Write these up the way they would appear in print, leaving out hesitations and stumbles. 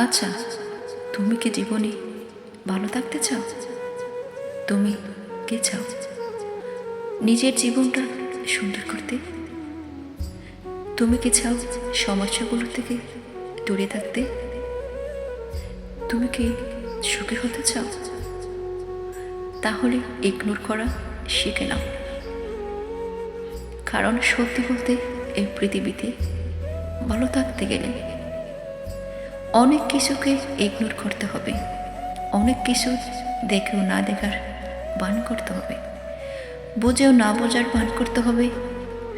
আচ্ছা, তুমি কি জীবনে ভালো থাকতে চাও? তুমি কি চাও নিজের জীবনটা সুন্দর করতে? তুমি কি চাও সমস্যাগুলো থেকে দূরে থাকতে? তুমি কি সুখী হতে চাও? তাহলে ইগনোর করা শিখে নাও। কারণ সত্যি বলতে এই পৃথিবীতে ভালো থাকতে গেলে অনেক কিছুকে ইগনোর করতে হবে, অনেক কিছু দেখেও না দেখার বান করতে হবে, বুঝেও না বোঝার বান করতে হবে,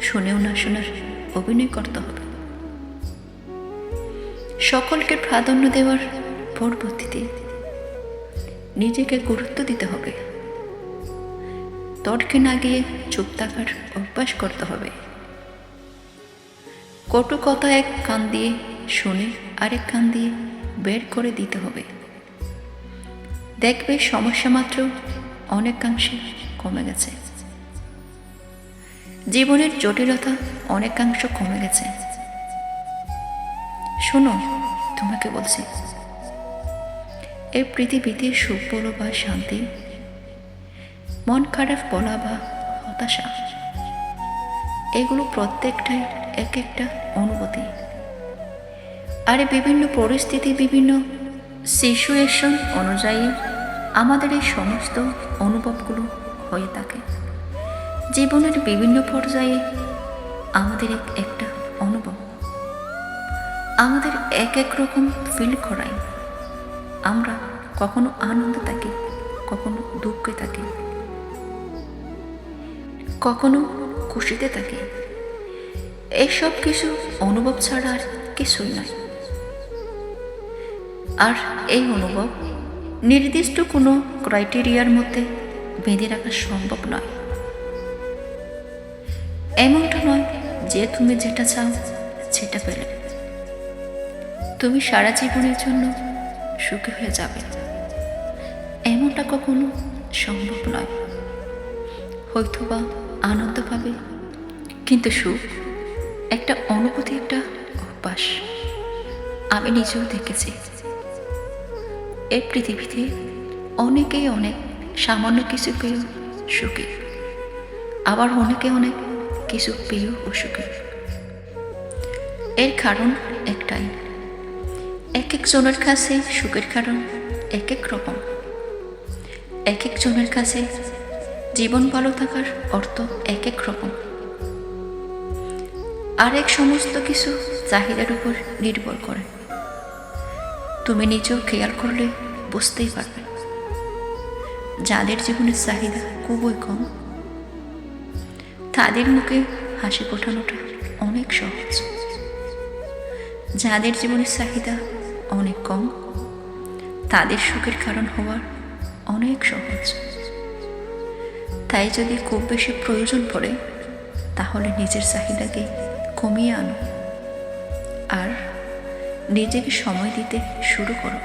শুনেও না শোনার অভিনয় করতে হবে। সকলকে প্রাধান্য দেওয়ার পরবর্তীতে নিজেকে গুরুত্ব দিতে হবে। তর্কে না গিয়ে চুপ থাকার অভ্যাস করতে হবে। কটু কথা এক কান দিয়ে শুনে আরেক কান দিয়ে বের করে দিতে হবে। দেখবে সমস্যা মাত্র অনেকাংশে কমে গেছে, জীবনের জটিলতা অনেকাংশ কমে গেছে। শোনো, তোমাকে বলছি, এই পৃথিবীতে সুখ বলো বা শান্তি, মন খারাপ বলা বা হতাশা, এগুলো প্রত্যেকটাই এক একটা অনুভূতি। আর বিভিন্ন পরিস্থিতি, বিভিন্ন সিচুয়েশন অনুযায়ী আমাদের এই সমস্ত অনুভবগুলো হয়ে থাকে। জীবনের বিভিন্ন পর্যায়ে আমাদের একটা অনুভব আমাদের এক এক রকম ফিল করায়। আমরা কখনো আনন্দে থাকি, কখনো দুঃখে থাকি, কখনো খুশিতে থাকি। এসব কিছু অনুভব ছাড়া আর কিছুই নয়। আর এই অনুভব নির্দিষ্ট কোনো ক্রাইটেরিয়ার মধ্যে বেঁধে রাখা সম্ভব নয়। এমনটা নয় যে তুমি যেটা চাও সেটা পেলে তুমি সারা জীবনের জন্য সুখী হয়ে যাবে, এমনটা কখনো সম্ভব নয়। হয়তোবা আনন্দ পাবে, কিন্তু সুখ একটা অনুভূতি, একটা অভ্যাস। আমি নিজেও দেখেছি এই পৃথিবীতে অনেকেই অনেক সামান্য কিছু পেয়েও সুখী, আবার অনেকে অনেক কিছু পেয়েও অসুখী। এর কারণ একটাই, এক একজনের কাছে সুখের কারণ এক এক রকম। এক একজনের কাছে জীবন ভালো থাকার অর্থ এক এক রকম। আর এক সমস্ত কিছু চাহিদার উপর নির্ভর করে। তুমি নিজেও খেয়াল করলে বুঝতেই পারবে, যাদের জীবনের চাহিদা খুবই কম তাদের মুখে হাসি ফোটানোটা অনেক সহজ। যাদের জীবনের চাহিদা অনেক কম তাদের সুখের কারণ হওয়ার অনেক সহজ। তাই যদি খুব বেশি প্রয়োজন পড়ে তাহলে নিজের চাহিদাকে কমিয়ে আনো আর নিজেকে সময় দিতে শুরু করো।